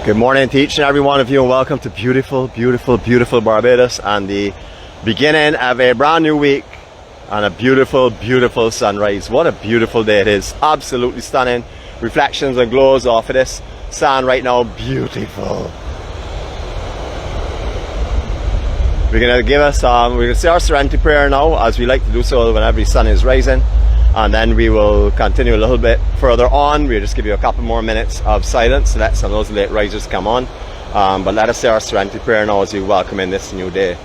Good morning to each and every one of you, and welcome to beautiful, beautiful, beautiful Barbados and the beginning of a brand new week and a beautiful, beautiful sunrise. What a beautiful day it is. Absolutely stunning. Reflections and glows off of this sand right now. Beautiful. We're going to we're going to say our serenity prayer now, as we like to do so whenever the sun is rising. And then we will continue a little bit further on. We'll just give you a couple more minutes of silence to let some of those late risers come on. But let us say our serenity prayer now as we welcome in this new day.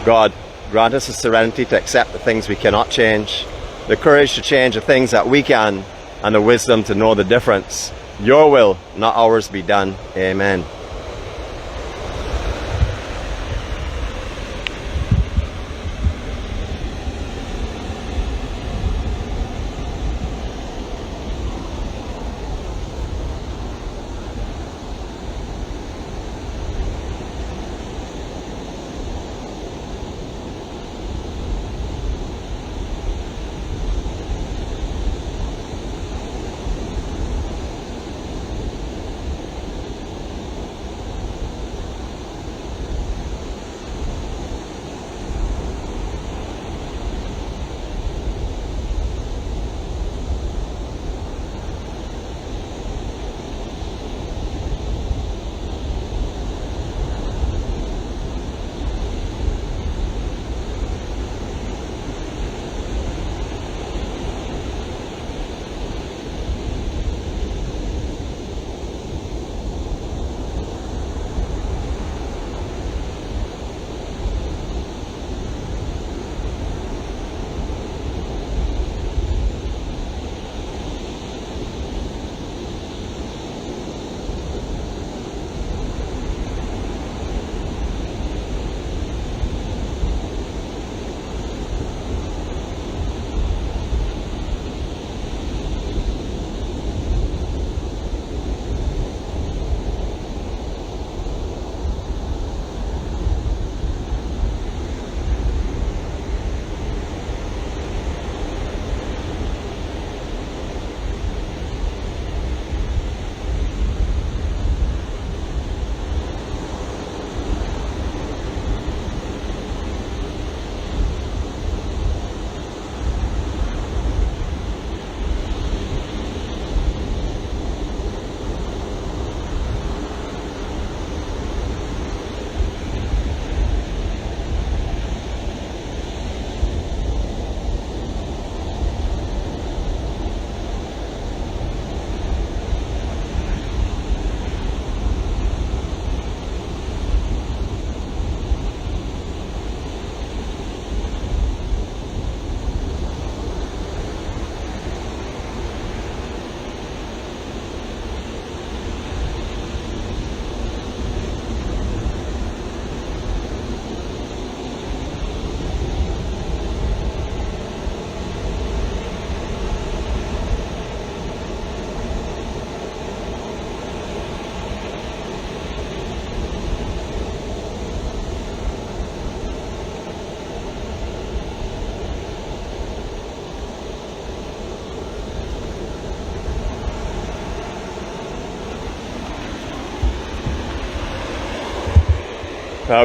God, grant us the serenity to accept the things we cannot change, the courage to change the things that we can, and the wisdom to know the difference. Your will, not ours, be done. Amen.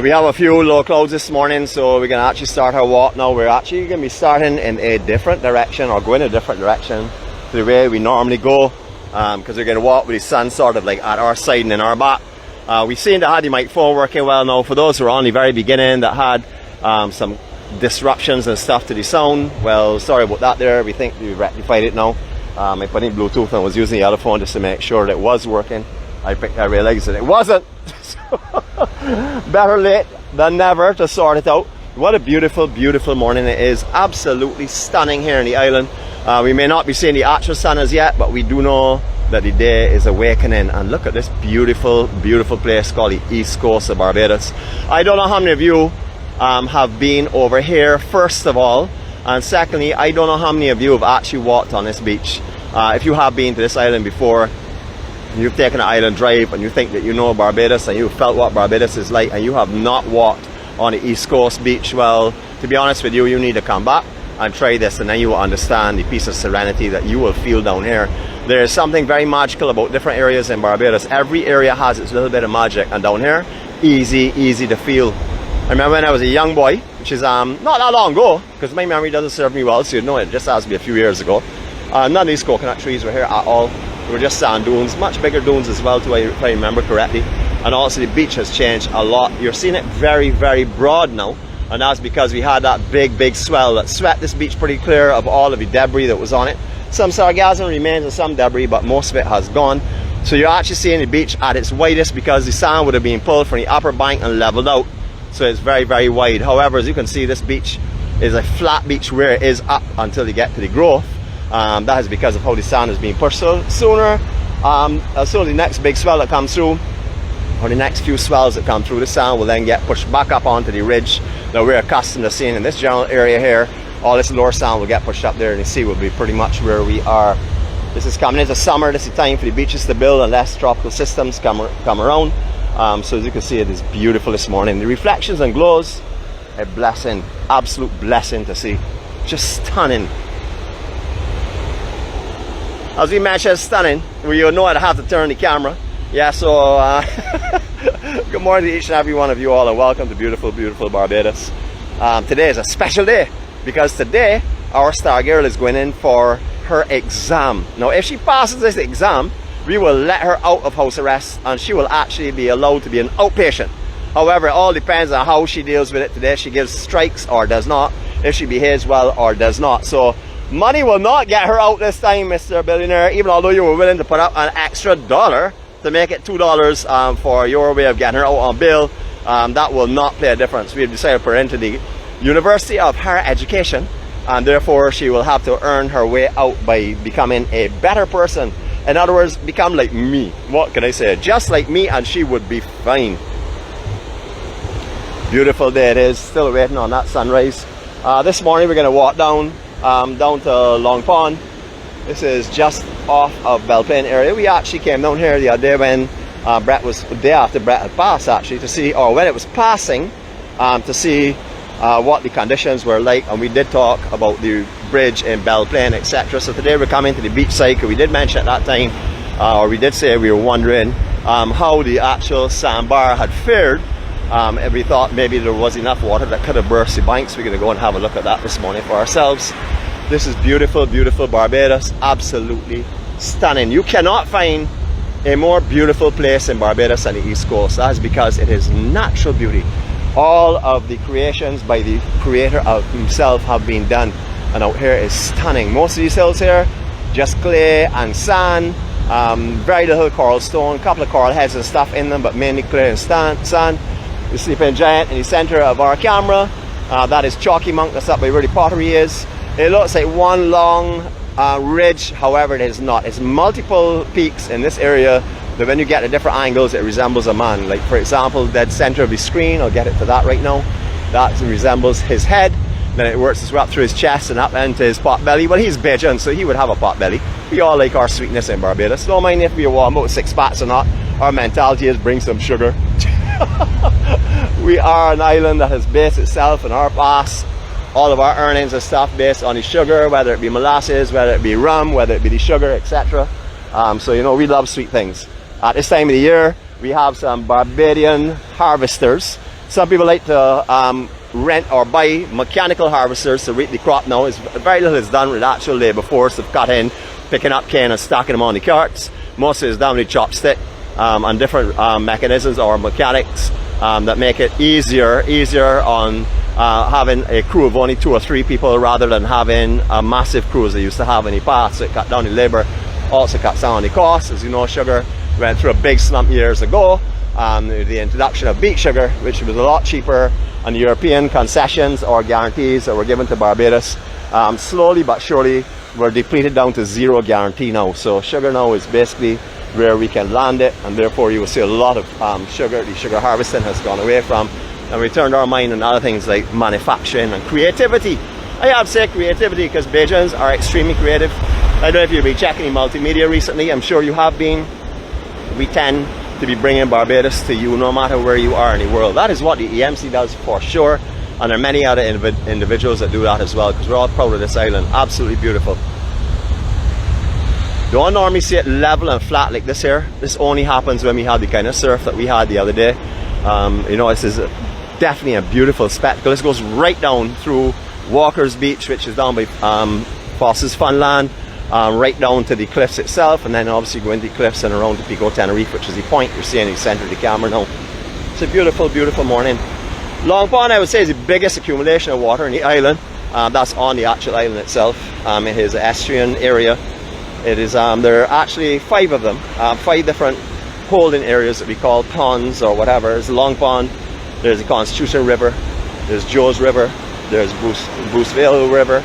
We have a few low clouds this morning, so we're going to actually start our walk now. We're actually going to be starting in a different direction, or going a different direction to the way we normally go, because we're going to walk with the sun sort of like at our side and in our back. We've seen the 𝗷𝗵𝗿𝗃 working well now. For those who are on the very beginning that had some disruptions and stuff to the sound, well, sorry about that there. We think we rectified it now. I put in Bluetooth and was using the other phone just to make sure that it was working. I realized that it wasn't. Better late than never to sort it out. What a beautiful, beautiful morning it is. Absolutely stunning here in the island. We may not be seeing the actual sun as yet, but we do know that the day is awakening. And look at this beautiful, beautiful place called the East Coast of Barbados. I don't know how many of you have been over here, first of all, and secondly, I don't know how many of you have actually walked on this beach. If you have been to this island before, you've taken an island drive and you think that you know Barbados and you've felt what Barbados is like, and you have not walked on the East Coast beach, well, to be honest with you, you need to come back and try this, and then you will understand the peace of serenity that you will feel down here. There's something very magical about different areas in Barbados. Every area has its little bit of magic, and down here, easy to feel. I remember when I was a young boy, which is not that long ago, because my memory doesn't serve me well, so you'd know it just has to be a few years ago. None of these coconut trees were here at all. They were just sand dunes, much bigger dunes as well, if I remember correctly. And also the beach has changed a lot. You're seeing it very broad now, and that's because we had that big swell that swept this beach pretty clear of all of the debris that was on it. Some sargassum remains and some debris, but most of it has gone. So you're actually seeing the beach at its widest because the sand would have been pulled from the upper bank and leveled out. So it's very wide. However, as you can see, this beach is a flat beach where it is up until you get to the growth. That is because of how the sand is being pushed. So sooner, so the next big swell that comes through, or the next few swells that come through, the sand will then get pushed back up onto the ridge that we're accustomed to seeing in this general area here. All this lower sand will get pushed up there, and the sea will be pretty much where we are. This is coming into summer. This is time for the beaches to build unless tropical systems come around. So as you can see, it is beautiful this morning. The reflections and glows, a blessing, absolute blessing to see. Just stunning. As we mentioned, stunning. You know I'd have to turn the camera. Yeah, so good morning to each and every one of you all, and welcome to beautiful Barbados. Today is a special day because today our star girl is going in for her exam. Now if she passes this exam, we will let her out of house arrest and she will actually be allowed to be an outpatient. However, it all depends on how she deals with it today. She gives strikes or does not, if she behaves well or does not. So money will not get her out this time, Mr. Billionaire, even although you were willing to put up an extra $1 to make it $2 for your way of getting her out on bail. That will not play a difference. We have decided to put her into the University of Higher Education, and therefore she will have to earn her way out by becoming a better person. In other words, become like me. What can I say? Just like me, and she would be fine. Beautiful day it is. Still waiting on that sunrise. This morning we're going to walk down to Long Pond. This is just off of Belplain area. We actually came down here the other day when the day after Brett had passed, actually, to see, or when it was passing, to see what the conditions were like, and we did talk about the bridge in Belplain, etc. So today we're coming to the beach side, because we did mention at that time, or we did say we were wondering how the actual sandbar had fared, and we thought maybe there was enough water that could have burst the banks. We're going to go and have a look at that this morning for ourselves. This is beautiful Barbados, absolutely stunning. You cannot find a more beautiful place in Barbados than the East Coast. That is because it is natural beauty. All of the creations by the creator of himself have been done, and out here is stunning. Most of these hills here, just clay and sand, very little coral stone, a couple of coral heads and stuff in them, but mainly clay and sand. The sleeping giant in the center of our camera, that is Chalky Monk, that's up by where the pottery is. It looks like one long ridge, however it is not. It's multiple peaks in this area that when you get at different angles it resembles a man. Like for example, dead center of the screen, I'll get it to that right now, that resembles his head. Then it works its way up through his chest and up into his pot belly. Well, he's Bajan, so he would have a pot belly. We all like our sweetness in Barbados. Don't mind if we are about 6 pots or not. Our mentality is bring some sugar. We are an island that has based itself in our past. All of our earnings and stuff based on the sugar, whether it be molasses, whether it be rum, whether it be the sugar, etc. So you know, we love sweet things. At this time of the year, we have some Barbadian harvesters. Some people like to rent or buy mechanical harvesters to reap the crop now. Very little is done with actual labour force of cutting, picking up cane and stacking them on the carts. Most of it is done with chopstick and different mechanisms or mechanics that make it easier on having a crew of only 2 or 3 people rather than having a massive crew as they used to have in the past. So it cut down the labour, also cuts down the cost. As you know, sugar went through a big slump years ago. The introduction of beet sugar, which was a lot cheaper, and the European concessions or guarantees that were given to Barbados, slowly but surely were depleted down to 0 guarantee now. So sugar now is basically where we can land it, and therefore you will see a lot of sugar. The sugar harvesting has gone away from, and we turned our mind on other things like manufacturing and creativity. I have to say creativity because Bajans are extremely creative. I don't know if you've been checking the multimedia recently. I'm sure you have been. We tend to be bringing Barbados to you no matter where you are in the world. That is what the EMC does for sure, and there are many other individuals that do that as well, because we're all proud of this island. Absolutely beautiful. Don't normally see it level and flat like this here. This only happens when we have the kind of surf that we had the other day. You know, this is definitely a beautiful spectacle. This goes right down through Walker's Beach, which is down by Foss's Funland, right down to the cliffs itself, and then obviously go into the cliffs and around to Pico Tenerife, which is the point you're seeing in the center of the camera now. It's a beautiful, beautiful morning. Long Pond, I would say, is the biggest accumulation of water in the island. That's on the actual island itself. It is an estuarine area. It is, there are actually 5 of them, 5 different holding areas that we call ponds or whatever. There's the Long Pond, there's the Constitution River, there's Joe's River, there's 𝗵𝗿𝗃 River,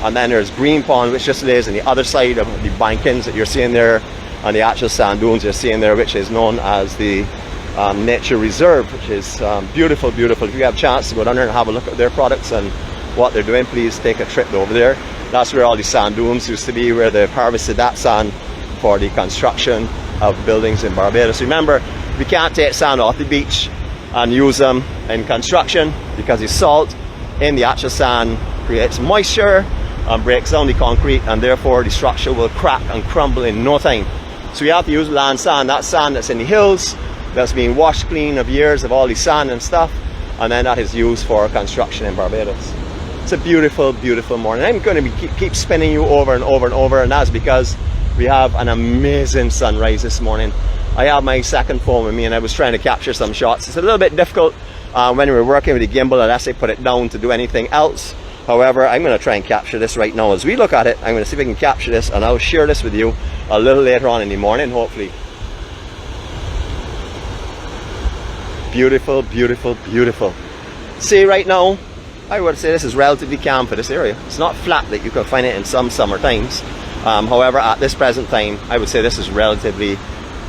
and then there's Green Pond, which just lays on the other side of the bankings that you're seeing there, and the actual sand dunes you're seeing there, which is known as the nature reserve, which is beautiful, beautiful. If you have a chance to go down there and have a look at their products and what they're doing, please take a trip over there. That's where all the sand dunes used to be, where they've harvested that sand for the construction of buildings in Barbados. Remember, we can't take sand off the beach and use them in construction because the salt in the actual sand creates moisture and breaks down the concrete, and therefore the structure will crack and crumble in no time. So we have to use land sand, that sand that's in the hills, that's been washed clean of years of all the sand and stuff, and then that is used for construction in Barbados. It's a beautiful, beautiful morning. I'm going to keep spinning you over and over and over, and that's because we have an amazing sunrise this morning. I have my second phone with me and I was trying to capture some shots. It's a little bit difficult when we were working with the gimbal unless I put it down to do anything else. However, I'm going to try and capture this right now as we look at it. I'm going to see if I can capture this, and I'll share this with you a little later on in the morning, hopefully. Beautiful, beautiful, beautiful. See, right now, I would say this is relatively calm for this area. It's not flat like you can find it in some summer times. However, at this present time, I would say this is relatively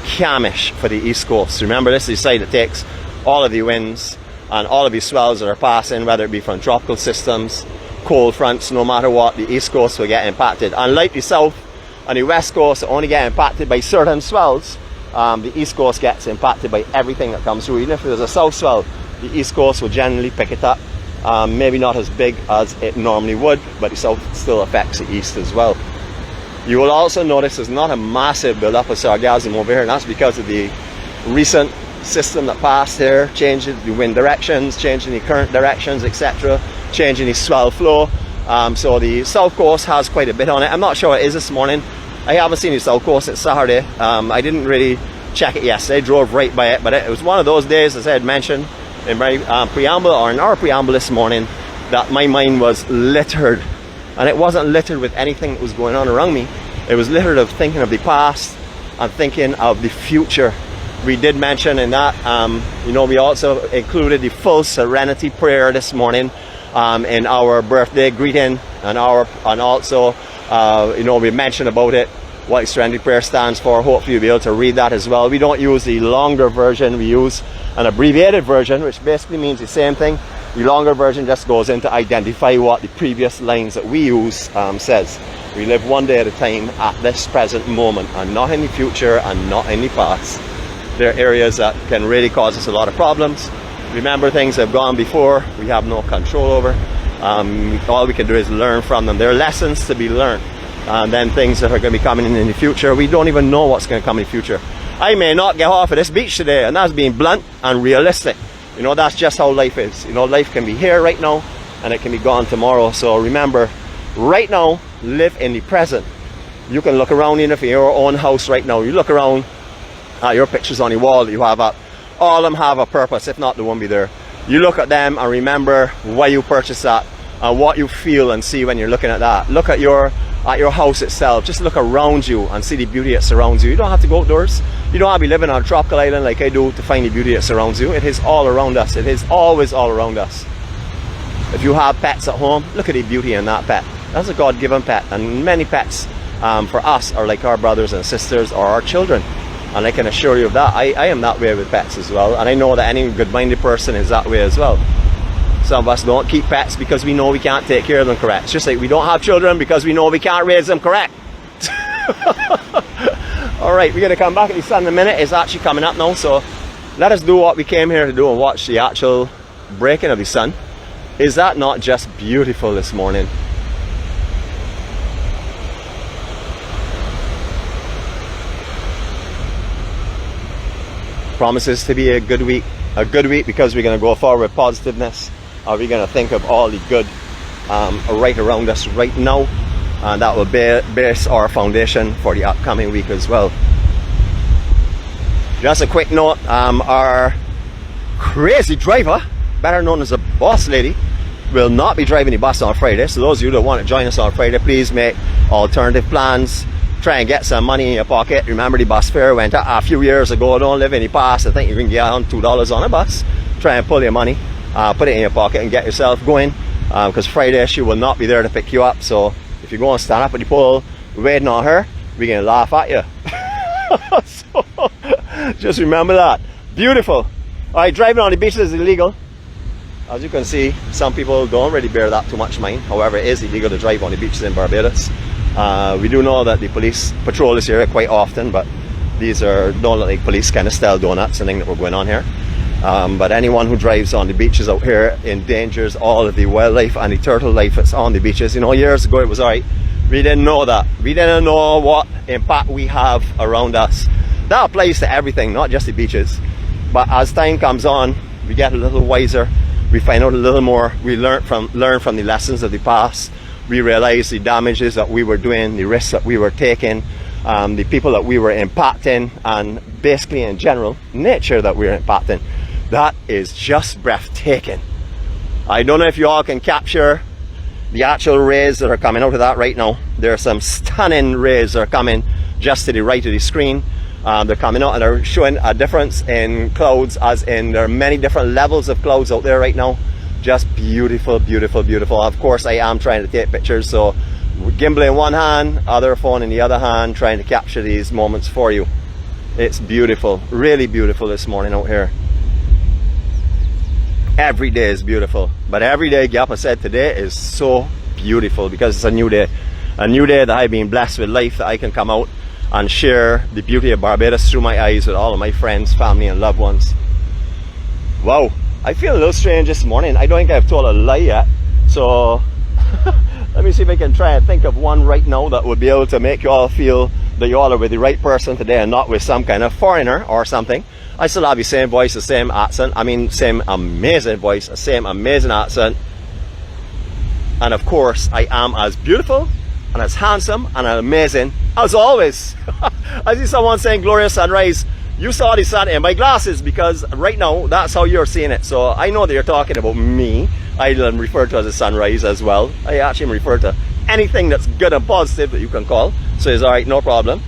calmish for the East Coast. Remember, this is the side that takes all of the winds and all of the swells that are passing, whether it be from tropical systems, cold fronts, no matter what, the East Coast will get impacted. Unlike the South and the West Coast only get impacted by certain swells, the East Coast gets impacted by everything that comes through. Even if there's a south swell, the East Coast will generally pick it up. Maybe not as big as it normally would, but the south still affects the east as well. You will also notice there's not a massive build-up of sargassum over here, and that's because of the recent system that passed here, changing the wind directions, changing the current directions, etc., changing the swell flow. So the south coast has quite a bit on it. I'm not sure what it is this morning. I haven't seen the south coast since Saturday. I didn't really check it yesterday. I drove right by it, but it was one of those days, as I had mentioned in my preamble, or in our preamble this morning, that my mind was littered. And it wasn't littered with anything that was going on around me. It was littered of thinking of the past and thinking of the future. We did mention in that, you know, we also included the full serenity prayer this morning in our birthday greeting, and also, you know, we mentioned about it, what the serenity prayer stands for. Hopefully you'll be able to read that as well. We don't use the longer version, we use an abbreviated version, which basically means the same thing. The longer version just goes in to identify what the previous lines that we use says. We live one day at a time at this present moment, and not in the future and not in the past. There are areas that can really cause us a lot of problems. Remember, things that have gone before, we have no control over. All we can do is learn from them. There are lessons to be learned. And then things that are going to be coming in the future, we don't even know what's going to come in the future. I may not get off of this beach today, and that's being blunt and realistic. You know, that's just how life is. You know, life can be here right now, and it can be gone tomorrow. So remember, right now, live in the present. You can look around, even if in your own house right now, you look around at your pictures on the wall that you have up. All of them have a purpose, if not, they won't be there. You look at them and remember why you purchased that, and what you feel and see when you're looking at that. Look at your house itself. Just look around you and see the beauty that surrounds you. You don't have to go outdoors. You don't have to be living on a tropical island like I do to find the beauty that surrounds you. It is all around us. It is always all around us. If you have pets at home, look at the beauty in that pet. That's a God-given pet, and many pets for us are like our brothers and sisters or our children. And I can assure you of that. I am that way with pets as well, and I know that any good-minded person is that way as well. Some of us don't keep pets because we know we can't take care of them correct. It's just like we don't have children because we know we can't raise them correct. Alright, we're going to come back at the sun in a minute. It's actually coming up now, so let us do what we came here to do and watch the actual breaking of the sun. Is that not just beautiful this morning? promises to be a good week. A good week because we're going to go forward with positiveness. We're going to think of all the good right around us right now, and that will base our foundation for the upcoming week as well. Just a quick note, our crazy driver, better known as a boss lady, will not be driving the bus on Friday. So those of you that want to join us on Friday, please make alternative plans. Try and get some money in your pocket. Remember, the bus fare went up a few years ago. Don't live in the past. I think you can get on $2 on a bus. Try and pull your money, put it in your pocket and get yourself going, because Friday she will not be there to pick you up. So if you're going to stand up at the pole waiting on her, we're going to laugh at you. So just remember that. Beautiful. Alright, driving on the beaches is illegal. As you can see, some people don't really bear that too much mind. However, it is illegal to drive on the beaches in Barbados. We do know that the police patrol this area quite often, but these are don't look like police kind of style donuts and thing that we're going on here. But anyone who drives on the beaches out here endangers all of the wildlife and the turtle life that's on the beaches. You know, years ago it was alright. We didn't know that. We didn't know what impact we have around us. That applies to everything, not just the beaches. But as time comes on, we get a little wiser. We find out a little more. We learn from the lessons of the past. We realize the damages that we were doing, the risks that we were taking, the people that we were impacting, and basically in general, nature that we were impacting. That is just breathtaking. I don't know if you all can capture the actual rays that are coming out of that right now. There are some stunning rays that are coming just to the right of the screen. They're coming out and they're showing a difference in clouds, as in there are many different levels of clouds out there right now. Just beautiful, beautiful, beautiful. Of course, I am trying to take pictures, so gimbal in one hand, other phone in the other hand, trying to capture these moments for you. It's beautiful, really beautiful this morning out here. Every day is beautiful, but every day, Ghapa said, today is so beautiful because it's a new day. A new day that I've been blessed with life, that I can come out and share the beauty of Barbados through my eyes with all of my friends, family and loved ones. Wow. I feel a little strange this morning. I don't think I've told a lie yet. So let me see if I can try and think of one right now that would be able to make you all feel that you all are with the right person today and not with some kind of foreigner or something. I still have the same voice, the same accent. I mean, same amazing voice, the same amazing accent. And of course, I am as beautiful and as handsome and as amazing as always. I see someone saying glorious sunrise. You saw the sun in my glasses, because right now that's how you're seeing it. So I know that you're talking about me. I refer to as a sunrise as well. I actually refer to anything that's good and positive that you can call. So it's alright, no problem.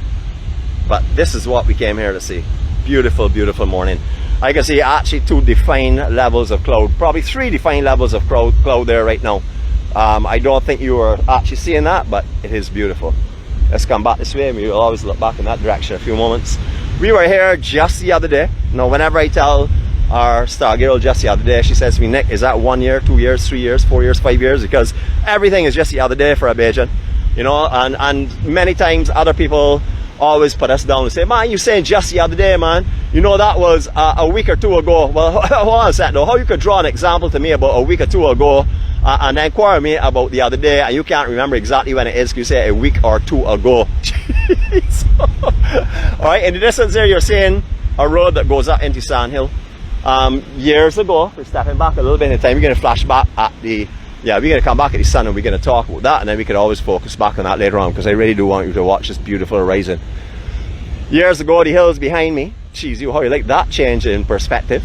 But this is what we came here to see. Beautiful, beautiful morning. I can see actually 2 defined levels of cloud. Probably 3 defined levels of cloud there right now. I don't think you are actually seeing that, but it is beautiful. Let's come back this way and we'll always look back in that direction a few moments. We were here just the other day. Now, whenever I tell our star girl just the other day, she says to me, Nick, is that 1 year, 2 years, 3 years, 4 years, 5 years? Because everything is just the other day for a Bajan, you know. And many times other people always put us down and say, man, you saying just the other day, man, you know, that was a week or 2 ago. Well, hold on a second though. How you could draw an example to me about a week or 2 ago and then inquire me about the other day, and you can't remember exactly when it is? You say a week or 2 ago. Alright, in the distance there you're seeing a road that goes up into Sand Hill. Years ago, we're stepping back a little bit in time, we're going to flash back at the, we're going to come back at the sun and we're going to talk about that, and then we can always focus back on that later on, because I really do want you to watch this beautiful horizon. Years ago, the hills behind me, geez, how you like that change in perspective,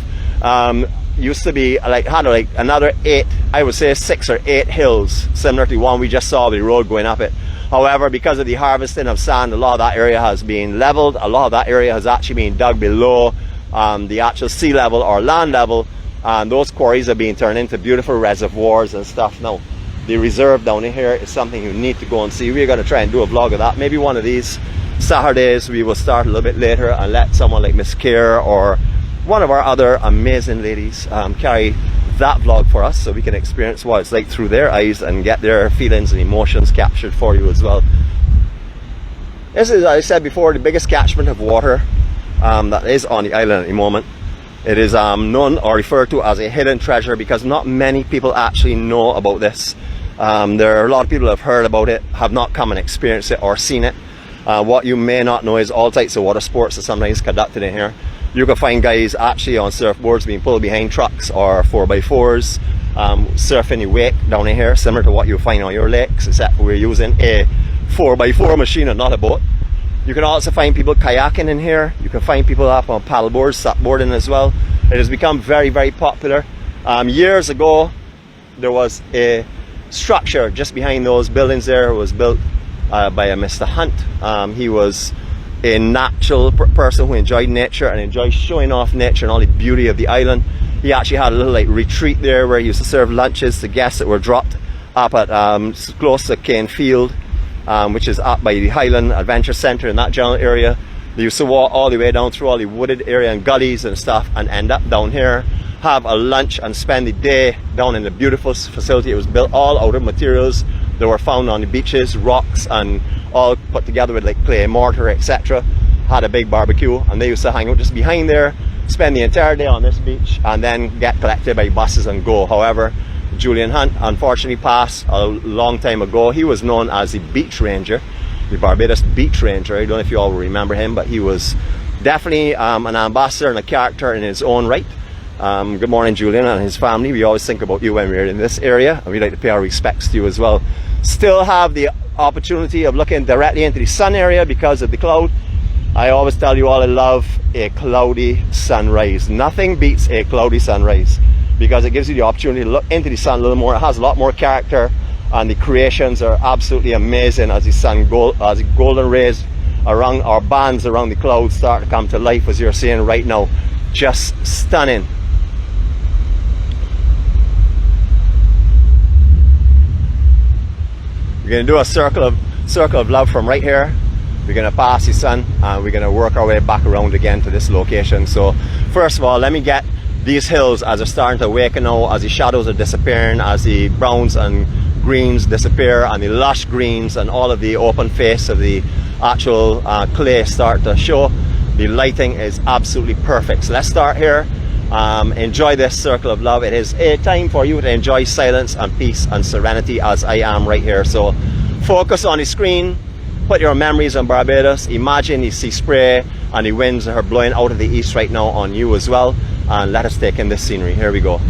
used to be like, had like another 8, I would say 6 or 8 hills, similar to the one we just saw with the road going up it. However, because of the harvesting of sand, a lot of that area has been leveled. A lot of that area has actually been dug below the actual sea level or land level, and those quarries are being turned into beautiful reservoirs and stuff. Now, the reserve down here is something you need to go and see. We're going to try and do a vlog of that. Maybe one of these Saturdays we will start a little bit later and let someone like Miss Care or one of our other amazing ladies carry that vlog for us, so we can experience what it's like through their eyes and get their feelings and emotions captured for you as well. This is, as I said before, the biggest catchment of water that is on the island at the moment. It is known or referred to as a hidden treasure because not many people actually know about this. There are a lot of people who have heard about it, have not come and experienced it or seen it. What you may not know is all types of water sports are sometimes conducted in here. You can find guys actually on surfboards being pulled behind trucks or 4x4s, surfing the wake down in here, similar to what you'll find on your lakes, except we're using a 4x4 machine and not a boat. You can also find people kayaking in here. You can find people up on paddleboards, supboarding as well. It has become very, very popular. Years ago, there was a structure just behind those buildings there. It was built by a Mr. Hunt. He was a natural person who enjoyed nature and enjoyed showing off nature and all the beauty of the island. He actually had a little like retreat there where he used to serve lunches to guests that were dropped up at close to Cane Field, which is up by the Highland Adventure Centre in that general area. They used to walk all the way down through all the wooded area and gullies and stuff and end up down here, have a lunch and spend the day down in the beautiful facility. It was built all out of materials that were found on the beaches, rocks, and all put together with like clay, mortar, etc. Had a big barbecue, and they used to hang out just behind there, spend the entire day on this beach, and then get collected by buses and go. However, Julian Hunt unfortunately passed a long time ago. He was known as the Beach Ranger, the Barbados Beach Ranger. I don't know if you all remember him, but he was definitely an ambassador and a character in his own right. Good morning, Julian and his family. We always think about you when we're in this area, and we'd like to pay our respects to you as well. Still have the opportunity of looking directly into the sun area because of the cloud. I always tell you all I love a cloudy sunrise. Nothing beats a cloudy sunrise because it gives you the opportunity to look into the sun a little more. It has a lot more character, and the creations are absolutely amazing as the sun as the golden rays around our bands around the clouds start to come to life, as you're seeing right now. Just stunning. We're going to do a circle of love from right here. We're going to pass the sun and we're going to work our way back around again to this location. So first of all, let me get these hills as they're starting to awaken now, as the shadows are disappearing, as the browns and greens disappear and the lush greens and all of the open face of the actual clay start to show. The lighting is absolutely perfect. So let's start here. Enjoy this circle of love. It is a time for you to enjoy silence and peace and serenity as I am right here. So focus on the screen, put your memories on Barbados, imagine the sea spray and the winds that are blowing out of the east right now on you as well, and let us take in this scenery. Here we go.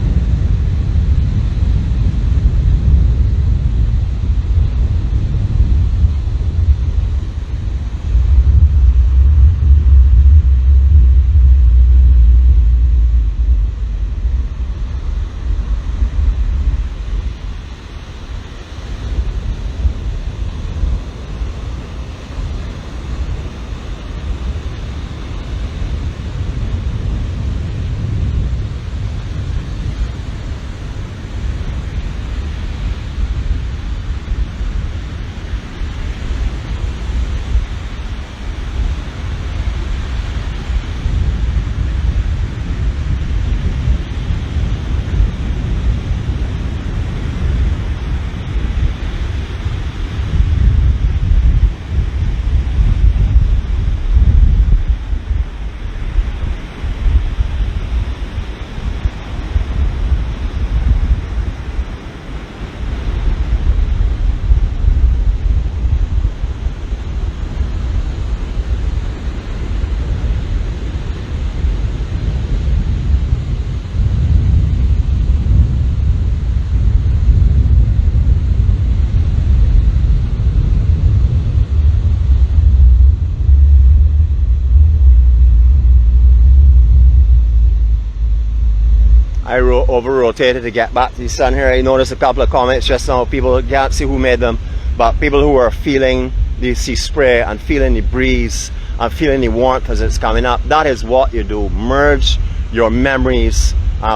I over-rotated to get back to the sun here. I noticed a couple of comments just now. People can't see who made them, but people who are feeling the sea spray and feeling the breeze and feeling the warmth as it's coming up. That is what you do. Merge your memories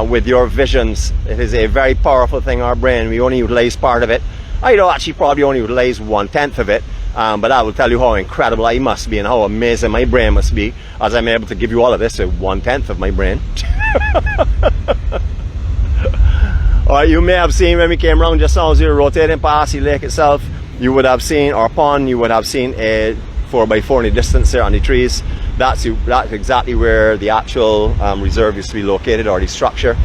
with your visions. It is a very powerful thing, our brain. We only utilize part of it. I don't actually probably only utilize 1/10 of it, but I will tell you how incredible I must be and how amazing my brain must be as I'm able to give you all of this with 1/10 of my brain. Alright, you may have seen when we came around just now as we were rotating past the lake itself, you would have seen, or pond, you would have seen a 4x4 in the distance there on the trees. That's exactly where the actual reserve used to be located, or the structure.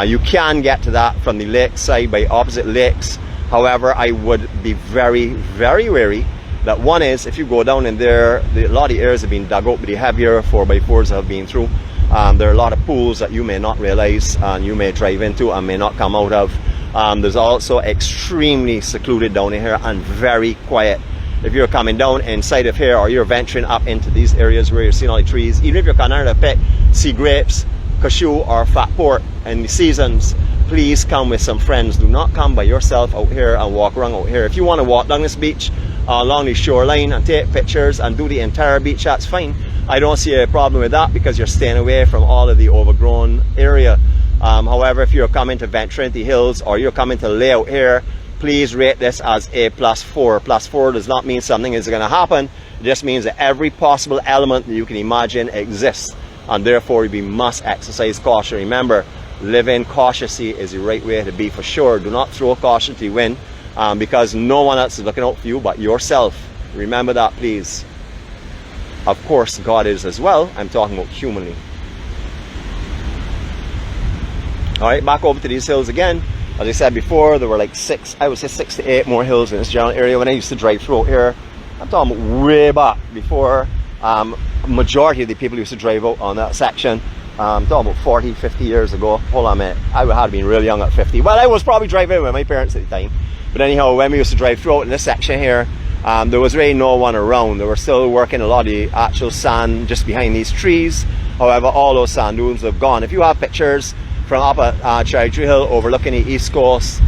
You can get to that from the lake side by opposite lakes. However, I would be very, very wary That one is, if you go down in there, a lot of the areas have been dug out by the heavier 4x4s that have been through. There are a lot of pools that you may not realize and you may drive into and may not come out of. There's also extremely secluded down in here and very quiet. If you're coming down inside of here or you're venturing up into these areas where you're seeing all the trees, even if you're coming out to pick, see grapes, cashew or fat pork in the seasons, please come with some friends. Do not come by yourself out here and walk around out here. If you want to walk down this beach along the shoreline and take pictures and do the entire beach, that's fine. I don't see a problem with that because you're staying away from all of the overgrown area. However, if you're coming to venture into the hills or you're coming to lay out here, please rate this as a +4. +4 does not mean something is going to happen. It just means that every possible element that you can imagine exists, and therefore we must exercise caution. Remember, living cautiously is the right way to be for sure. Do not throw caution to the wind because no one else is looking out for you but yourself. Remember that, please. Of course, God is as well. I'm talking about humanly. All right, back over to these hills again. As I said before, there were like 6 to 8 more hills in this general area when I used to drive through here. I'm talking about way back before majority of the people used to drive out on that section. I'm talking about 40, 50 years ago. Hold on a minute. I would have been really young at 50. Well, I was probably driving with my parents at the time. But anyhow, when we used to drive through in this section here, there was really no one around. They were still working a lot of the actual sand just behind these trees. However, all those sand dunes have gone. If you have pictures from up at Cherry Tree Hill overlooking the East Coast,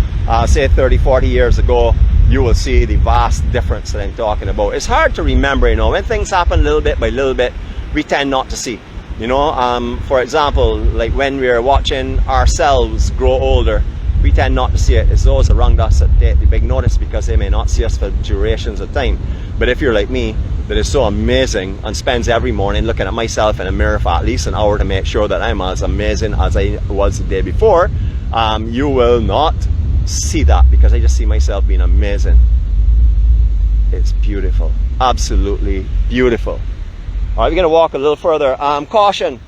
say 30, 40 years ago, you will see the vast difference that I'm talking about. It's hard to remember, you know, when things happen little bit by little bit, we tend not to see. You know, for example, like when we're watching ourselves grow older, we tend not to see it. It's those around us that take the big notice because they may not see us for durations of time. But if you're like me, that is so amazing and spends every morning looking at myself in a mirror for at least an hour to make sure that I'm as amazing as I was the day before, you will not see that because I just see myself being amazing. It's beautiful, absolutely beautiful. All right, we're going to walk a little further. Caution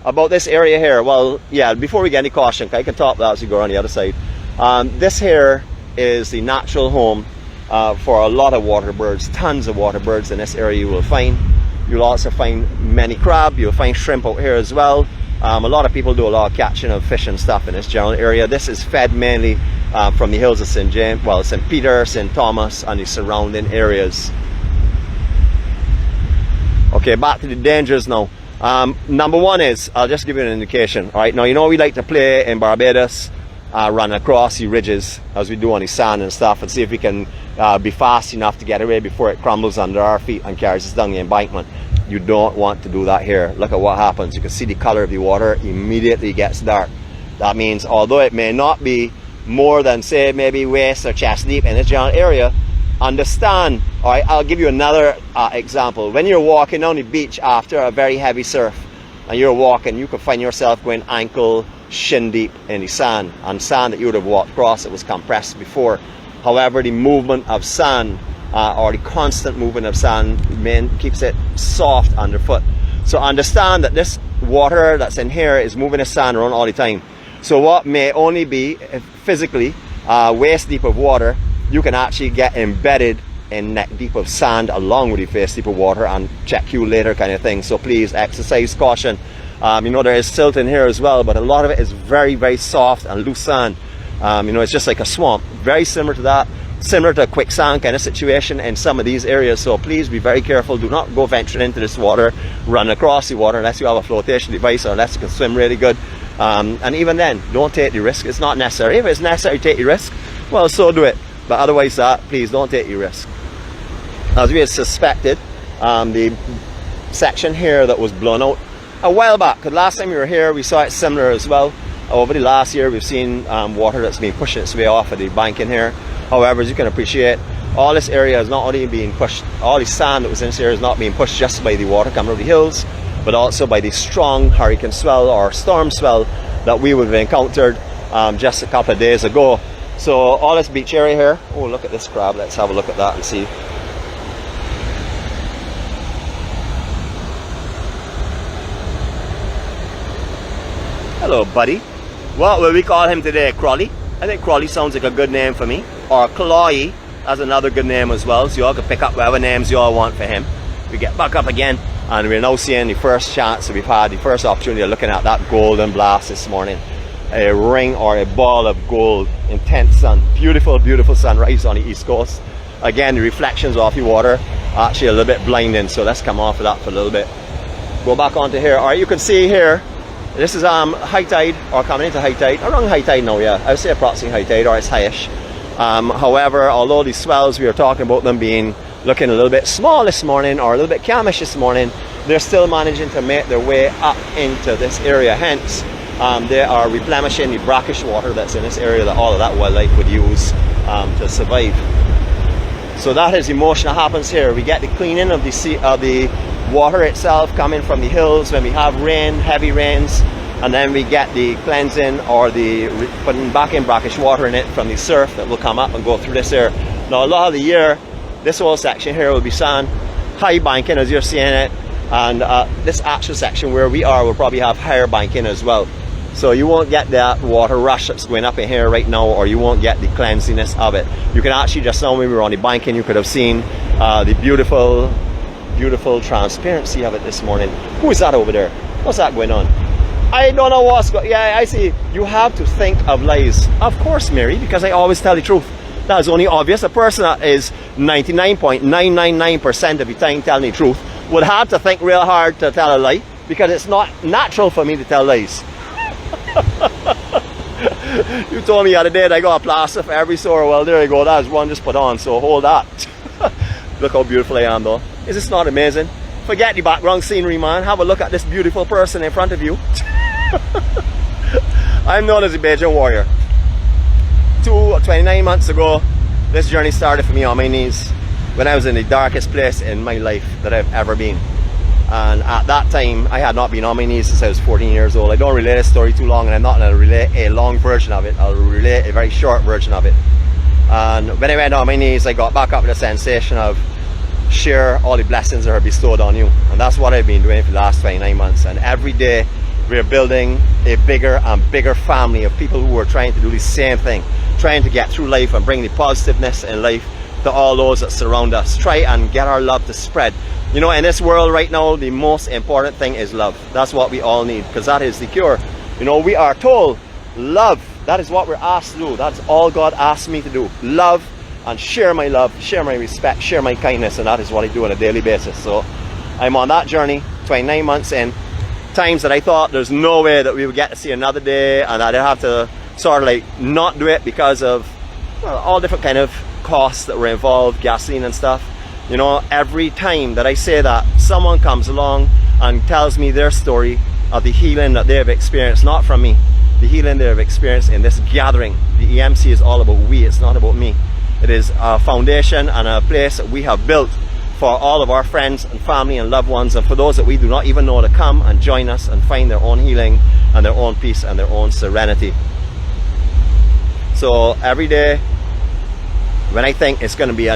about this area here. Well, yeah, before we get any caution, I can talk about as we go on the other side. This here is the natural home for a lot of water birds, tons of water birds in this area you will find. You'll also find many crab, you'll find shrimp out here as well. A lot of people do a lot of catching of fish and stuff in this general area. This is fed mainly from the hills of St. James, well, St. Peter, St. Thomas and the surrounding areas. Okay, back to the dangers now. Number one is, I'll just give you an indication. All right, now you know we like to play in Barbados, run across the ridges as we do on the sand and stuff, and see if we can be fast enough to get away before it crumbles under our feet and carries us down the embankment. You don't want to do that here. Look at what happens. You can see the color of the water immediately gets dark. That means although it may not be more than, say, maybe waist or chest deep in this general area, understand. All right, I'll give you another example. When you're walking down the beach after a very heavy surf and you're walking, you could find yourself going ankle, shin deep in the sand, and sand that you would have walked across that was compressed before. However, the movement of sand or the constant movement of sand keeps it soft underfoot. So understand that this water that's in here is moving the sand around all the time. So what may only be physically waist deep of water, you can actually get embedded in neck deep of sand along with the face deep of water and check you later kind of thing. So please exercise caution. You know, there is silt in here as well, but a lot of it is very, very soft and loose sand. You know, it's just like a swamp, very similar to that, similar to a quicksand kind of situation in some of these areas. So please be very careful. Do not go venturing into this water, run across the water unless you have a flotation device or unless you can swim really good. And even then, don't take the risk. It's not necessary. If it's necessary to take the risk, well, so do it. But otherwise, please don't take the risk. As we had suspected, the section here that was blown out a while back, because last time we were here, we saw it similar as well. Over the last year, we've seen water that's been pushing its way off of the bank in here. However, as you can appreciate, all this area is not only being pushed, all the sand that was in this area is not being pushed just by the water coming over the hills, but also by the strong hurricane swell or storm swell that we would have encountered just a couple of days ago. So all this beach area here, oh, look at this crab. Let's have a look at that and see. Hello, buddy. What will we call him today? Crawley? I think Crawley sounds like a good name for me. Or Clawy, That's another good name as well, so you all can pick up whatever names you all want for him. We get back up again, and we're now seeing the first chance that we've had, the first opportunity of looking at that golden blast this morning. A ring or a ball of gold, intense sun, beautiful, beautiful sunrise on the east coast. Again, the reflections off the water are actually a little bit blinding, so let's come off of that for a little bit. Go back onto here. All right, you can see here, this is high tide, or coming into high tide, around high tide now, yeah. I would say approximately high tide, or it's highish. However, although these swells, we are talking about them being looking a little bit small this morning, or a little bit calmish this morning, they're still managing to make their way up into this area. Hence, they are replenishing the brackish water that's in this area that all of that wildlife would use to survive. So that is the motion that happens here. We get the cleaning of the sea, the water itself coming from the hills when we have rain, heavy rains, and then we get the cleansing or the putting back in brackish water in it from the surf that will come up and go through this here. Now a lot of the year, this whole section here will be sand, high banking as you're seeing it, and this actual section where we are will probably have higher banking as well. So you won't get that water rush that's going up in here right now, or you won't get the cleansiness of it. You can actually, just now when we were on the banking, you could have seen the beautiful, beautiful transparency of it this morning. Who is that over there? What's that going on? I don't know what's going on. Yeah, I see. You have to think of lies. Of course, Mary, because I always tell the truth. That is only obvious. A person that is 99.999% of the time telling the truth would have to think real hard to tell a lie, because it's not natural for me to tell lies. You told me the other day that I got a plaster for every sore. Well, there you go. That's one just put on. So hold that. Look how beautiful I am, though. Is this not amazing? Forget the background scenery, man. Have a look at this beautiful person in front of you. I'm known as the Bajan warrior. 29 months ago, this journey started for me on my knees when I was in the darkest place in my life that I've ever been. And at that time, I had not been on my knees since I was 14 years old. I don't relate this story too long, and I'm not going to relate a long version of it. I'll relate a very short version of it. And when I went on my knees, I got back up with a sensation of share all the blessings that are bestowed on you. And that's what I've been doing for the last 29 months. And every day, we're building a bigger and bigger family of people who are trying to do the same thing, trying to get through life and bring the positiveness in life to all those that surround us. Try and get our love to spread. You know, in this world right now, the most important thing is love. That's what we all need, because that is the cure. You know, we are told, love. That is what we're asked to do. That's all God asked me to do. Love and share my love, share my respect, share my kindness, and that is what I do on a daily basis. So I'm on that journey, 29 months in. Times that I thought there's no way that we would get to see another day, and I'd have to sort of like not do it because of, well, all different kind of costs that were involved, gasoline and stuff. You know, every time that I say that, someone comes along and tells me their story of the healing that they have experienced, not from me, the healing they have experienced in this gathering. The EMC is all about we, it's not about me. It is a foundation and a place that we have built for all of our friends and family and loved ones, and for those that we do not even know, to come and join us and find their own healing and their own peace and their own serenity. So every day, when I think it's going to be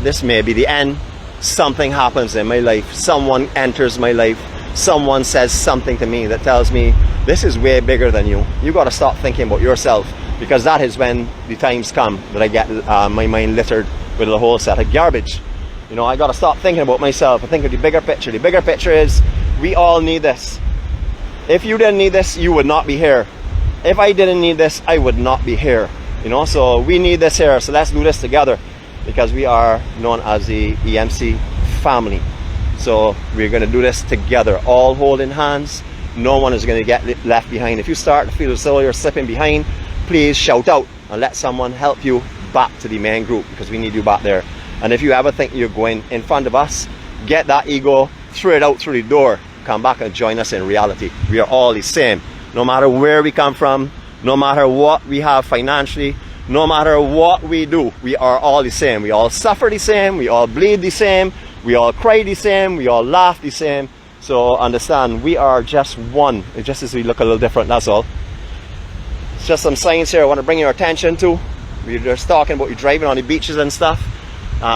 this may be the end, something happens in my life. Someone enters my life. Someone says something to me that tells me, this is way bigger than you. You got to stop thinking about yourself, because that is when the times come that I get my mind littered with a whole set of garbage. You know, I got to stop thinking about myself and think of the bigger picture. The bigger picture is, we all need this. If you didn't need this, you would not be here. If I didn't need this, I would not be here. You know, so we need this here. So let's do this together, because we are known as the EMC family. So we're going to do this together, all holding hands. No one is going to get left behind. If you start to feel as though you're slipping behind, please shout out and let someone help you back to the main group, because we need you back there. And if you ever think you're going in front of us, get that ego, throw it out through the door, come back and join us in reality. We are all the same. No matter where we come from, no matter what we have financially, no matter what we do, we are all the same. We all suffer the same, we all bleed the same, we all cry the same, we all laugh the same. So understand, we are just one. It's just as we look a little different, that's all. It's just some signs here I want to bring your attention to. We're just talking about you driving on the beaches and stuff.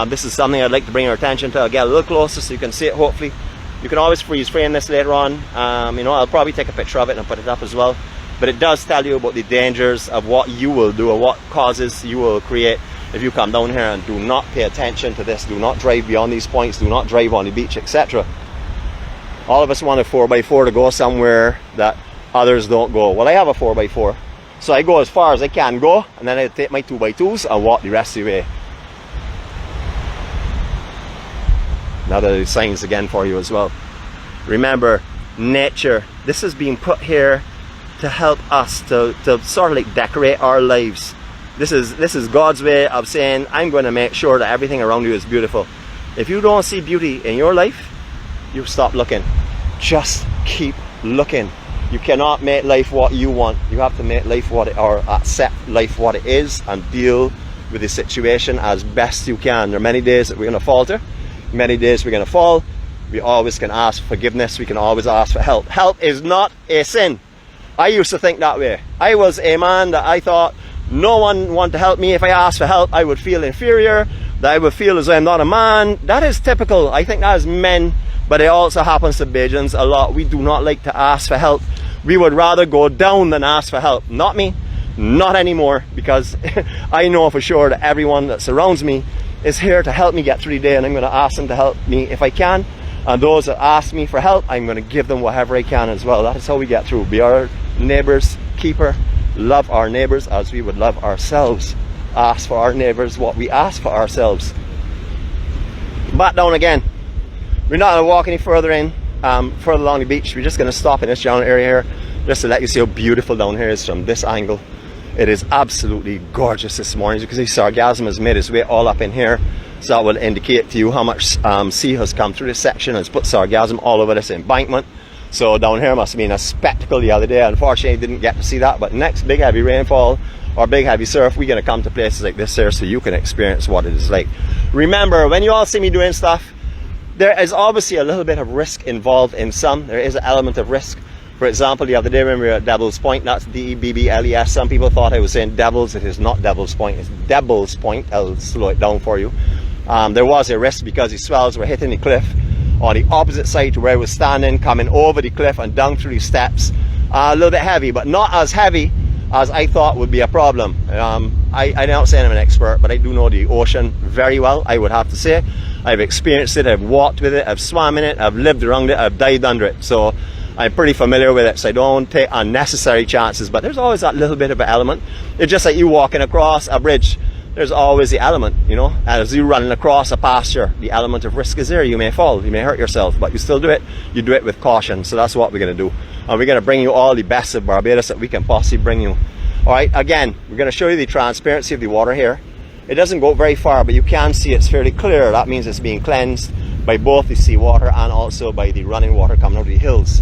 This is something I'd like to bring your attention to. I'll get a little closer so you can see it, hopefully. You can always freeze frame this later on. You know, I'll probably take a picture of it and put it up as well. But it does tell you about the dangers of what you will do, or what causes you will create if you come down here and do not pay attention to this, do not drive beyond these points, do not drive on the beach, etc. All of us want a 4x4 to go somewhere that others don't go. Well, I have a 4x4, so I go as far as I can go, and then I take my 2x2s and walk the rest of the way. Another signs again for you as well. Remember, nature, this is being put here to help us to sort of like decorate our lives. This is God's way of saying, I'm going to make sure that everything around you is beautiful. If you don't see beauty in your life, you stop looking. Just keep looking. You cannot make life what you want. You have to make life what it, or accept life what it is, and deal with the situation as best you can. There are many days that we're going to falter, many days we're going to fall. We always can ask for forgiveness. We can always ask for help. Help is not a sin. I used to think that way. I was a man that I thought no one wanted to help me. If I asked for help, I would feel inferior, that I would feel as though I'm not a man. That is typical. I think that is men, but it also happens to Bajans a lot. We do not like to ask for help. We would rather go down than ask for help. Not me, not anymore, because I know for sure that everyone that surrounds me is here to help me get through the day, and I'm going to ask them to help me if I can. And those that ask me for help, I'm going to give them whatever I can as well. That is how we get through. Be our neighbor's keeper. Love our neighbors as we would love ourselves. Ask for our neighbors what we ask for ourselves. Back down again. We're not going to walk any further in, further along the beach. We're just going to stop in this general area here, just to let you see how beautiful down here is from this angle. It is absolutely gorgeous this morning. As you can see, sargassum has made its way all up in here. So that will indicate to you how much sea has come through this section and it's put sargassum all over this embankment. So down here must have been a spectacle the other day. Unfortunately, I didn't get to see that. But next big heavy rainfall or big heavy surf, we're going to come to places like this here so you can experience what it is like. Remember, when you all see me doing stuff, there is obviously a little bit of risk involved in some. There is an element of risk. For example, the other day when we were at Devil's Point, that's DEBBLES. Some people thought I was saying Devils. It is not Devil's Point, it's Devil's Point. I'll slow it down for you. There was a risk because the swells were hitting the cliff on the opposite side to where I was standing, coming over the cliff and down through the steps. A little bit heavy, but not as heavy as I thought would be a problem. I'm not saying I'm an expert, but I do know the ocean very well, I would have to say. I've experienced it, I've walked with it, I've swam in it, I've lived around it, I've dived under it. So I'm pretty familiar with it, so I don't take unnecessary chances. But there's always that little bit of an element. It's just like you walking across a bridge. There's always the element, you know, as you running across a pasture, the element of risk is there. You may fall, you may hurt yourself, but you still do it. You do it with caution. So that's what we're going to do. And we're going to bring you all the best of Barbados that we can possibly bring you. All right, again, we're going to show you the transparency of the water here. It doesn't go very far, but you can see it's fairly clear. That means it's being cleansed by both the seawater and also by the running water coming out of the hills.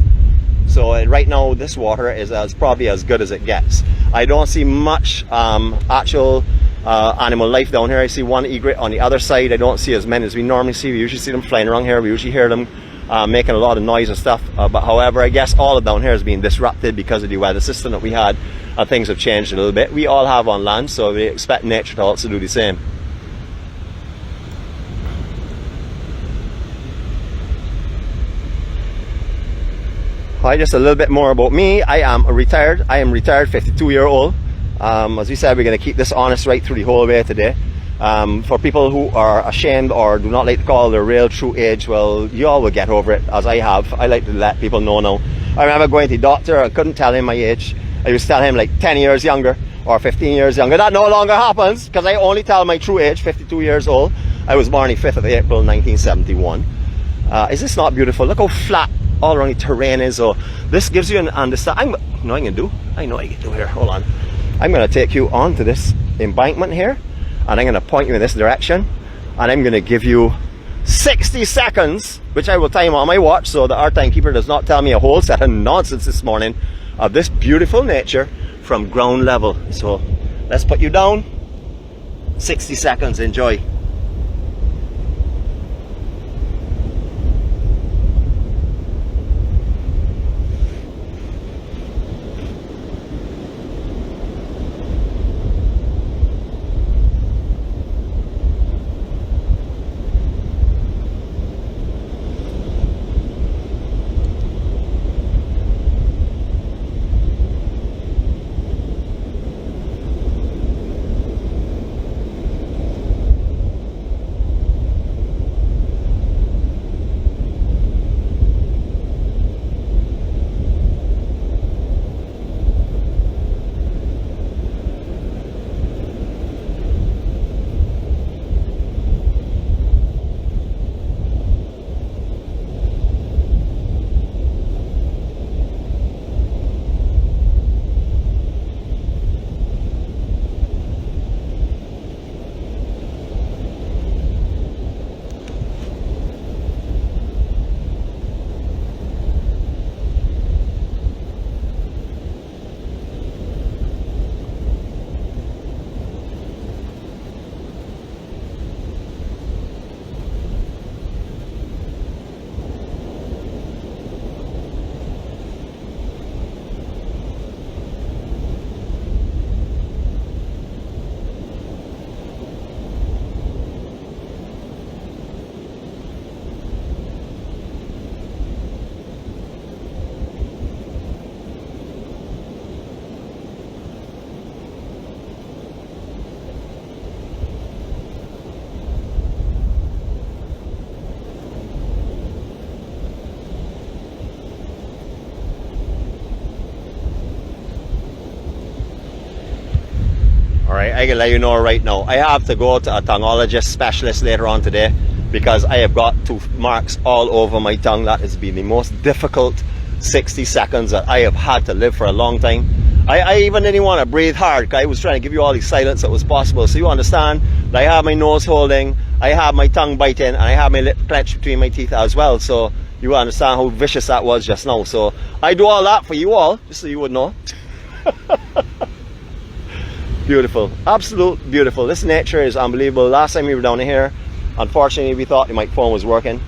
So right now, this water is probably as good as it gets. I don't see much actual animal life down here. I see one egret on the other side. I don't see as many as we normally see. We usually see them flying around here. We usually hear them making a lot of noise and stuff. But however, I guess all of down here has been disrupted because of the weather system that we had. Things have changed a little bit. We all have on land, so we expect nature to also do the same. Hi, just a little bit more about me. I am retired, 52-year-old. As we said, we're going to keep this honest right through the whole way today. For people who are ashamed or do not like to call their real true age, well, you all will get over it, as I have. I like to let people know now. I remember going to the doctor, I couldn't tell him my age. I used to tell him like 10 years younger or 15 years younger. That no longer happens because I only tell my true age, 52 years old. I was born the 5th of April 1971. Is this not beautiful? Look how flat all around the terrain is. So this gives you an understanding. I know I can do here. Hold on. I'm going to take you onto this embankment here, and I'm going to point you in this direction, and I'm going to give you 60 seconds, which I will time on my watch so that our timekeeper does not tell me a whole set of nonsense this morning, of this beautiful nature from ground level. So let's put you down. 60 seconds. Enjoy. Alright, I can let you know right now. I have to go to a tongueologist specialist later on today because I have got tooth marks all over my tongue. That has been the most difficult 60 seconds that I have had to live for a long time. I even didn't want to breathe hard because I was trying to give you all the silence that was possible. So you understand that I have my nose holding, I have my tongue biting, and I have my lip clenched between my teeth as well. So you understand how vicious that was just now. So I do all that for you all, just so you would know. Beautiful, absolute beautiful. This nature is unbelievable. Last time we were down here, unfortunately we thought the microphone was working.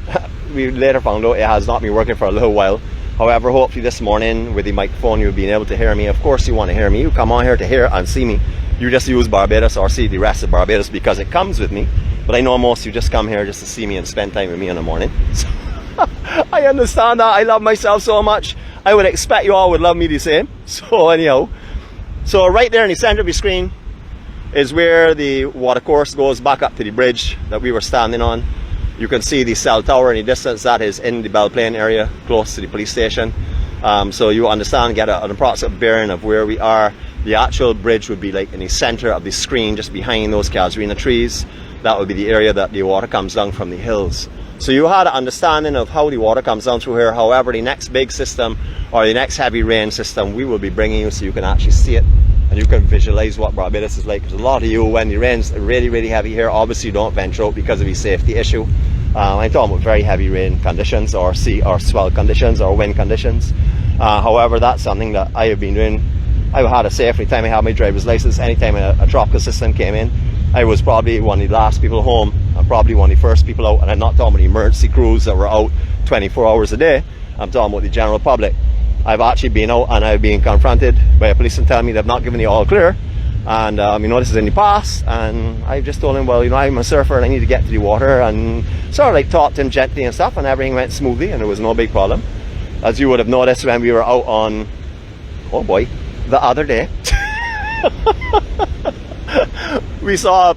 We later found out it has not been working for a little while. However, hopefully this morning with the microphone you'll be able to hear me. Of course you want to hear me. You come on here to hear and see me. You just use Barbados or see the rest of Barbados because it comes with me. But I know most of you just come here just to see me and spend time with me in the morning. So I understand that. I love myself so much. I would expect you all would love me the same. So anyhow, so right there in the center of your screen is where the water course goes back up to the bridge that we were standing on. You can see the cell tower in the distance. That is in the Belle Plaine area, close to the police station. So you understand, get an approximate bearing of where we are. The actual bridge would be like in the center of the screen, just behind those casuarina trees. That would be the area that the water comes down from the hills. So you had an understanding of how the water comes down through here. However, the next big system or the next heavy rain system, we will be bringing you so you can actually see it and you can visualize what Barbados is like. Because a lot of you, when the rain's really heavy here, obviously don't venture out because of the safety issue. I'm talking about very heavy rain conditions or sea or swell conditions or wind conditions. However, that's something that I have been doing. I've had a safe anytime I had my driver's license. Anytime a tropical system came in, I was probably one of the last people home and probably one of the first people out. And I'm not talking about the emergency crews that were out 24 hours a day. I'm talking about the general public. I've actually been out and I've been confronted by a policeman telling me they've not given the all clear. And you know, this is in the past, and I just told him, well, you know, I'm a surfer and I need to get to the water, and sort of like talked to him gently and stuff, and everything went smoothly and there was no big problem. As you would have noticed when we were out on, oh boy, the other day, we saw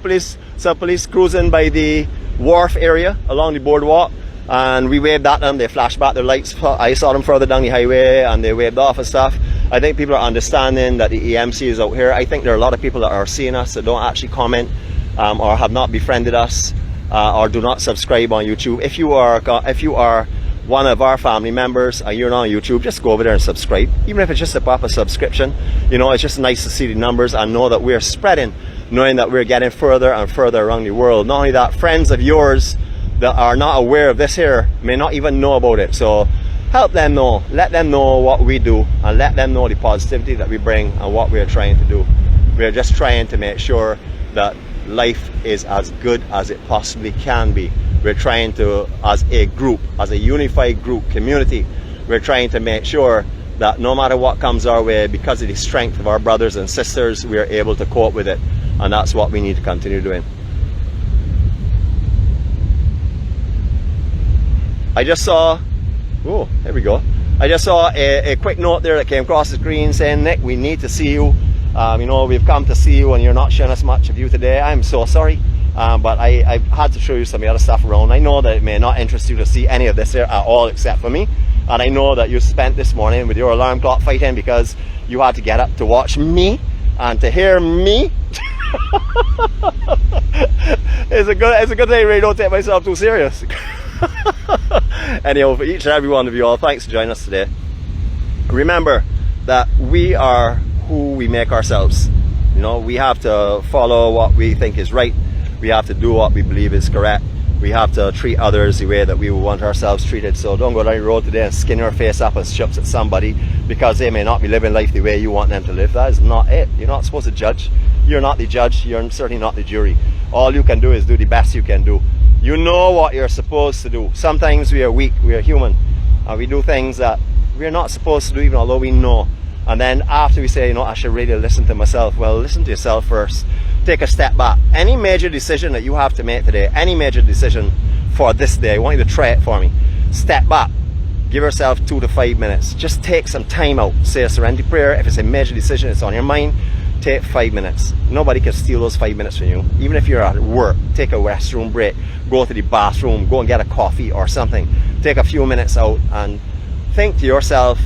some police cruising by the wharf area along the boardwalk, and we waved at them. They flashed back their lights. I saw them further down the highway and they waved off and stuff. I think people are understanding that the EMC is out here. I think there are a lot of people that are seeing us that don't actually comment or have not befriended us or do not subscribe on YouTube. If you are one of our family members and you're not on YouTube, just go over there and subscribe. Even if it's just a proper subscription, you know, it's just nice to see the numbers and know that we're spreading, knowing that we're getting further and further around the world. Not only that, friends of yours that are not aware of this here may not even know about it. So help them know, let them know what we do, and let them know the positivity that we bring and what we're trying to do. We're just trying to make sure that life is as good as it possibly can be. We're trying to, as a group, as a unified group, community, we're trying to make sure that no matter what comes our way, because of the strength of our brothers and sisters, we are able to cope with it. And that's what we need to continue doing. I just saw, oh, there we go. I just saw a quick note there that came across the screen saying, Nick, we need to see you. You know, we've come to see you and you're not showing us much of you today. I'm so sorry. But I had to show you some of the other stuff around. I know that it may not interest you to see any of this here at all except for me. And I know that you spent this morning with your alarm clock fighting because you had to get up to watch me and to hear me. It's a good thing I really don't take myself too serious. Anyhow, for each and every one of you all, thanks for joining us today. Remember that we are who we make ourselves. You know, we have to follow what we think is right. We have to do what we believe is correct. We have to treat others the way that we would want ourselves treated. So don't go down the road today and skin your face up and chups at somebody because they may not be living life the way you want them to live. That is not it. You're not supposed to judge. You're not the judge. You're certainly not the jury. All you can do is do the best you can do. You know what you're supposed to do. Sometimes we are weak, we are human, and we do things that we're not supposed to do even although we know. And then after we say, you know, I should really listen to myself. Well, listen to yourself first. Take a step back. Any major decision that you have to make today, any major decision for this day, I want you to try it for me. Step back. Give yourself 2 to 5 minutes. Just take some time out. Say a serenity prayer. If it's a major decision, it's on your mind, take 5 minutes. Nobody can steal those 5 minutes from you. Even if you're at work, take a restroom break. Go to the bathroom. Go and get a coffee or something. Take a few minutes out and think to yourself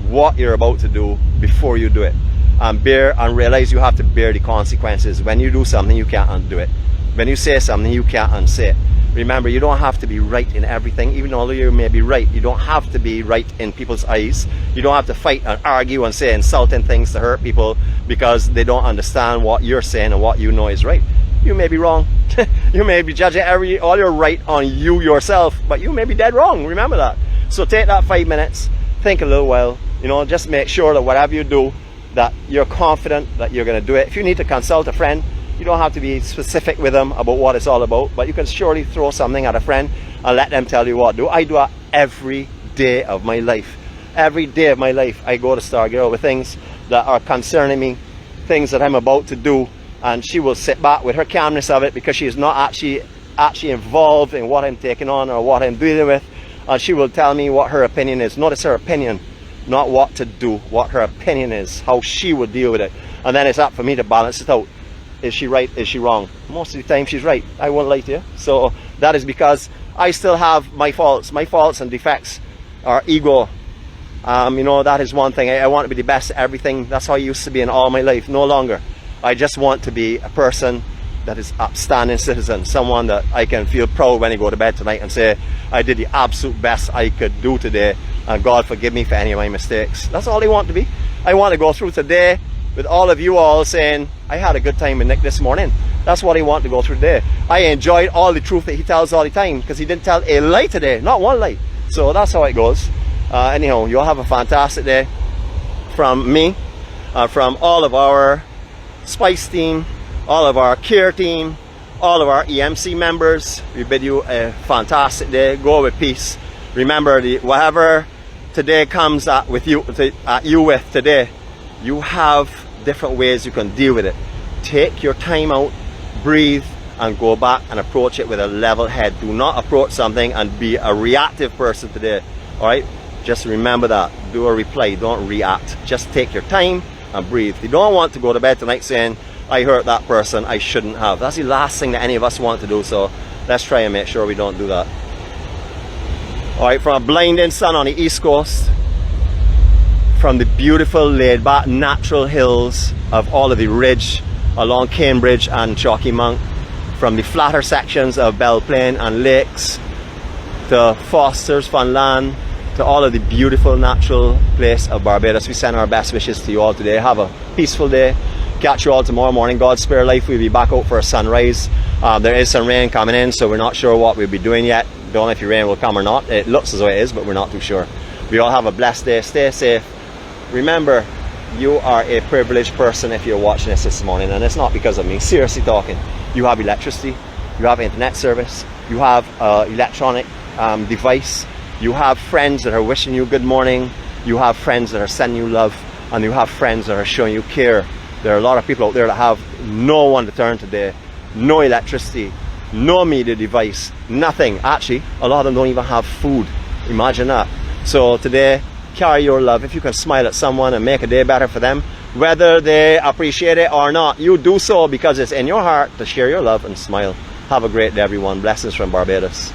what you're about to do before you do it. and realize you have to bear the consequences. When you do something, you can't undo it. When you say something, you can't unsay it. Remember, you don't have to be right in everything. Even though you may be right, you don't have to be right in people's eyes. You don't have to fight and argue and say insulting things to hurt people because they don't understand what you're saying and what you know is right. You may be wrong. You may be judging all your right on you yourself, but you may be dead wrong. Remember that. So take that 5 minutes, think a little while, you know, just make sure that whatever you do, that you're confident that you're going to do it. If you need to consult a friend, you don't have to be specific with them about what it's all about, but you can surely throw something at a friend and let them tell you what to do. I do that every day of my life. Every day of my life, I go to Stargirl with things that are concerning me, things that I'm about to do, and she will sit back with her calmness of it because she is not actually involved in what I'm taking on or what I'm dealing with, and she will tell me what her opinion is. Notice her opinion, not what to do, what her opinion is, how she would deal with it, and then it's up for me to balance it out. Is she right? Is she wrong? Most of the time she's right. I won't lie to you. So that is because I still have my faults. My faults and defects are ego. You know, that is one thing. I want to be the best at everything. That's how I used to be in all my life. No longer. I just want to be a person that is upstanding citizen. Someone that I can feel proud when I go to bed tonight and say, I did the absolute best I could do today. And God forgive me for any of my mistakes. That's all I want to be. I want to go through today with all of you all saying, I had a good time with Nick this morning. That's what I want to go through today. I enjoyed all the truth that he tells all the time because he didn't tell a lie today, not one lie. So that's how it goes. Anyhow, you'll have a fantastic day from me, from all of our Spice team, all of our care team, all of our EMC members. We bid you a fantastic day. Go with peace. Remember, whatever today comes at you with today, you have different ways you can deal with it. Take your time out, breathe, and go back and approach it with a level head. Do not approach something and be a reactive person today. All right, just remember that. Do a reply, don't react. Just take your time and breathe. You don't want to go to bed tonight saying, I hurt that person, I shouldn't have. That's the last thing that any of us want to do. So let's try and make sure we don't do that. All right, from a blinding sun on the East Coast, from the beautiful laid back natural hills of all of the ridge along Cambridge and Chalky Monk, from the flatter sections of Belle Plaine and lakes to Foster's Funland, to all of the beautiful natural place of Barbados, we send our best wishes to you all today. Have a peaceful day. Catch you all tomorrow morning. God's spare life, we'll be back out for a sunrise. There is some rain coming in, so we're not sure what we'll be doing yet. Don't know if the rain will come or not. It looks as though it is, but we're not too sure. We all have a blessed day. Stay safe. Remember, you are a privileged person if you're watching this morning, and it's not because of me. Seriously talking, you have electricity, you have internet service, you have electronic device, you have friends that are wishing you good morning, you have friends that are sending you love, and you have friends that are showing you care. There are a lot of people out there that have no one to turn to today, no electricity, no media device, nothing. Actually, a lot of them don't even have food. Imagine that. So today, carry your love. If you can smile at someone and make a day better for them, whether they appreciate it or not, you do so because it's in your heart to share your love and smile. Have a great day, everyone. Blessings from Barbados.